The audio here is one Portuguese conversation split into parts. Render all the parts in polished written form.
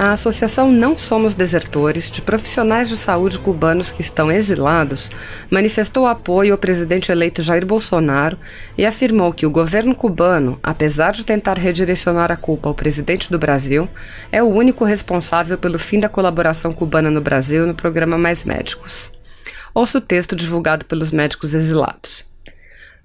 A Associação Não Somos Desertores, de profissionais de saúde cubanos que estão exilados, manifestou apoio ao presidente eleito Jair Bolsonaro e afirmou que o governo cubano, apesar de tentar redirecionar a culpa ao presidente do Brasil, é o único responsável pelo fim da colaboração cubana no Brasil no programa Mais Médicos. Ouça o texto divulgado pelos médicos exilados.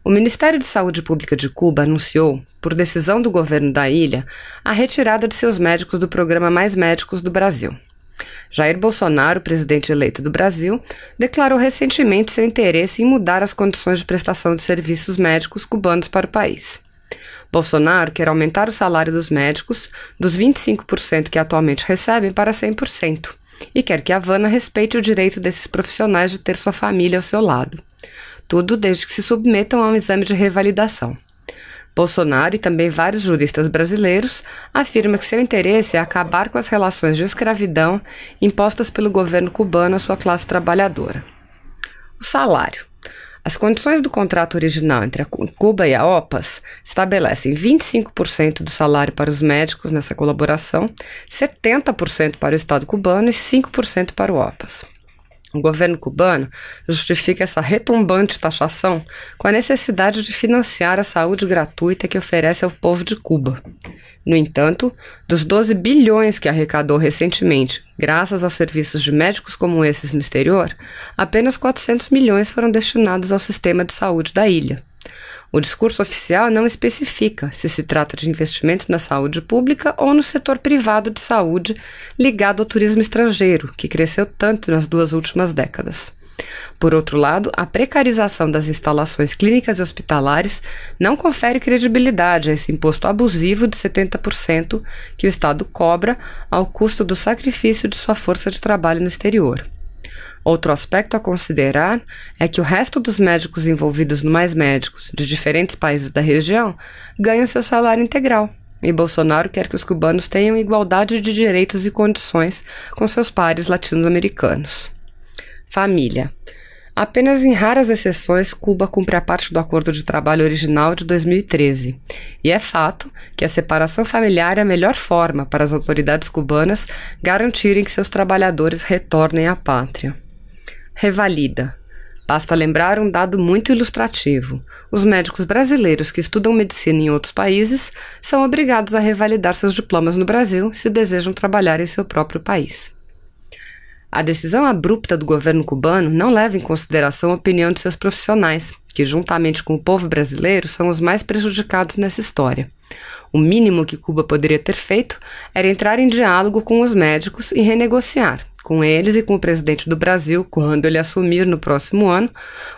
O Ministério de Saúde Pública de Cuba anunciou, por decisão do governo da ilha, a retirada de seus médicos do programa Mais Médicos do Brasil. Jair Bolsonaro, presidente eleito do Brasil, declarou recentemente seu interesse em mudar as condições de prestação de serviços médicos cubanos para o país. Bolsonaro quer aumentar o salário dos médicos dos 25% que atualmente recebem para 100%, e quer que a Havana respeite o direito desses profissionais de ter sua família ao seu lado. Tudo desde que se submetam a um exame de revalidação. Bolsonaro e também vários juristas brasileiros afirmam que seu interesse é acabar com as relações de escravidão impostas pelo governo cubano à sua classe trabalhadora. O salário. As condições do contrato original entre a Cuba e a OPAS estabelecem 25% do salário para os médicos nessa colaboração, 70% para o Estado cubano e 5% para o OPAS. O governo cubano justifica essa retumbante taxação com a necessidade de financiar a saúde gratuita que oferece ao povo de Cuba. No entanto, dos 12 bilhões que arrecadou recentemente, graças aos serviços de médicos como esses no exterior, apenas 400 milhões foram destinados ao sistema de saúde da ilha. O discurso oficial não especifica se se trata de investimentos na saúde pública ou no setor privado de saúde ligado ao turismo estrangeiro, que cresceu tanto nas 2 últimas décadas. Por outro lado, a precarização das instalações clínicas e hospitalares não confere credibilidade a esse imposto abusivo de 70% que o Estado cobra ao custo do sacrifício de sua força de trabalho no exterior. Outro aspecto a considerar é que o resto dos médicos envolvidos no Mais Médicos, de diferentes países da região, ganham seu salário integral, e Bolsonaro quer que os cubanos tenham igualdade de direitos e condições com seus pares latino-americanos. Família. Apenas em raras exceções, Cuba cumpre a parte do acordo de trabalho original de 2013, e é fato que a separação familiar é a melhor forma para as autoridades cubanas garantirem que seus trabalhadores retornem à pátria. Revalida. Basta lembrar um dado muito ilustrativo. Os médicos brasileiros que estudam medicina em outros países são obrigados a revalidar seus diplomas no Brasil se desejam trabalhar em seu próprio país. A decisão abrupta do governo cubano não leva em consideração a opinião de seus profissionais, que, juntamente com o povo brasileiro, são os mais prejudicados nessa história. O mínimo que Cuba poderia ter feito era entrar em diálogo com os médicos e renegociar, com eles e com o presidente do Brasil, quando ele assumir no próximo ano,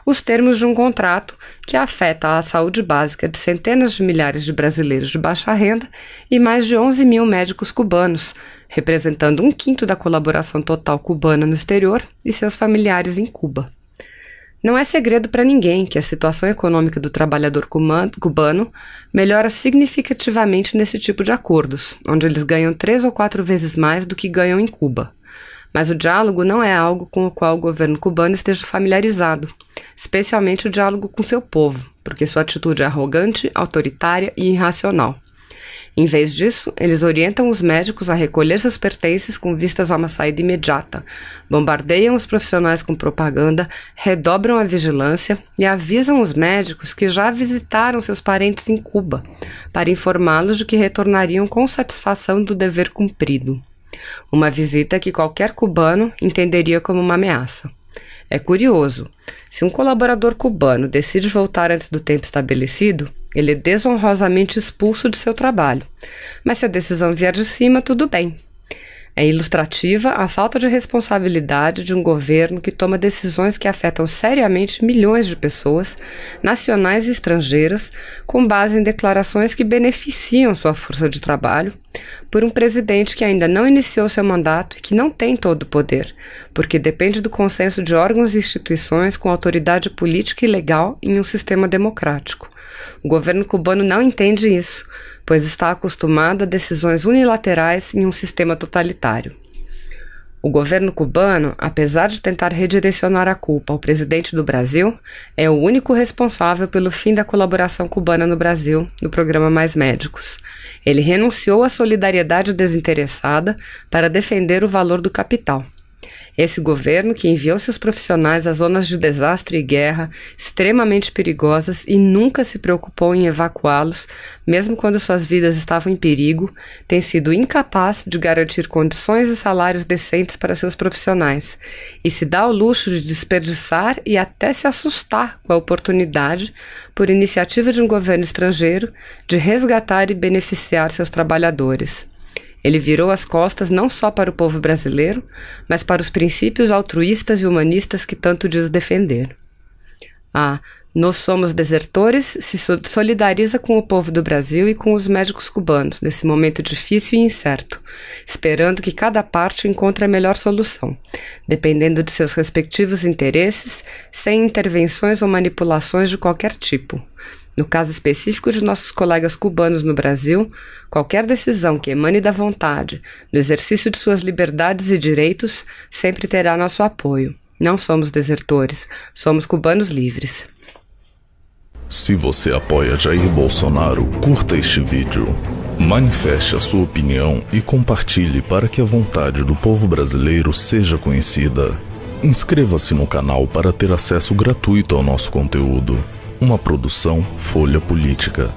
os termos de um contrato que afeta a saúde básica de centenas de milhares de brasileiros de baixa renda e mais de 11 mil médicos cubanos, representando 1/5 da colaboração total cubana no exterior e seus familiares em Cuba. Não é segredo para ninguém que a situação econômica do trabalhador cubano melhora significativamente nesse tipo de acordos, onde eles ganham 3 ou 4 vezes mais do que ganham em Cuba. Mas o diálogo não é algo com o qual o governo cubano esteja familiarizado, especialmente o diálogo com seu povo, porque sua atitude é arrogante, autoritária e irracional. Em vez disso, eles orientam os médicos a recolher seus pertences com vistas a uma saída imediata, bombardeiam os profissionais com propaganda, redobram a vigilância e avisam os médicos que já visitaram seus parentes em Cuba, para informá-los de que retornariam com satisfação do dever cumprido. Uma visita que qualquer cubano entenderia como uma ameaça. É curioso, se um colaborador cubano decide voltar antes do tempo estabelecido, ele é desonrosamente expulso de seu trabalho. Mas se a decisão vier de cima, tudo bem. É ilustrativa a falta de responsabilidade de um governo que toma decisões que afetam seriamente milhões de pessoas, nacionais e estrangeiras, com base em declarações que beneficiam sua força de trabalho, por um presidente que ainda não iniciou seu mandato e que não tem todo o poder, porque depende do consenso de órgãos e instituições com autoridade política e legal em um sistema democrático. O governo cubano não entende isso, pois está acostumado a decisões unilaterais em um sistema totalitário. O governo cubano, apesar de tentar redirecionar a culpa ao presidente do Brasil, é o único responsável pelo fim da colaboração cubana no Brasil, no programa Mais Médicos. Ele renunciou à solidariedade desinteressada para defender o valor do capital. Esse governo, que enviou seus profissionais a zonas de desastre e guerra extremamente perigosas e nunca se preocupou em evacuá-los, mesmo quando suas vidas estavam em perigo, tem sido incapaz de garantir condições e salários decentes para seus profissionais e se dá ao luxo de desperdiçar e até se assustar com a oportunidade, por iniciativa de um governo estrangeiro, de resgatar e beneficiar seus trabalhadores. Ele virou as costas não só para o povo brasileiro, mas para os princípios altruístas e humanistas que tanto diz defender. Nós Somos Desertores se solidariza com o povo do Brasil e com os médicos cubanos nesse momento difícil e incerto, esperando que cada parte encontre a melhor solução, dependendo de seus respectivos interesses, sem intervenções ou manipulações de qualquer tipo. No caso específico de nossos colegas cubanos no Brasil, qualquer decisão que emane da vontade, do exercício de suas liberdades e direitos, sempre terá nosso apoio. Não somos desertores, somos cubanos livres. Se você apoia Jair Bolsonaro, curta este vídeo. Manifeste a sua opinião e compartilhe para que a vontade do povo brasileiro seja conhecida. Inscreva-se no canal para ter acesso gratuito ao nosso conteúdo. Uma produção Folha Política.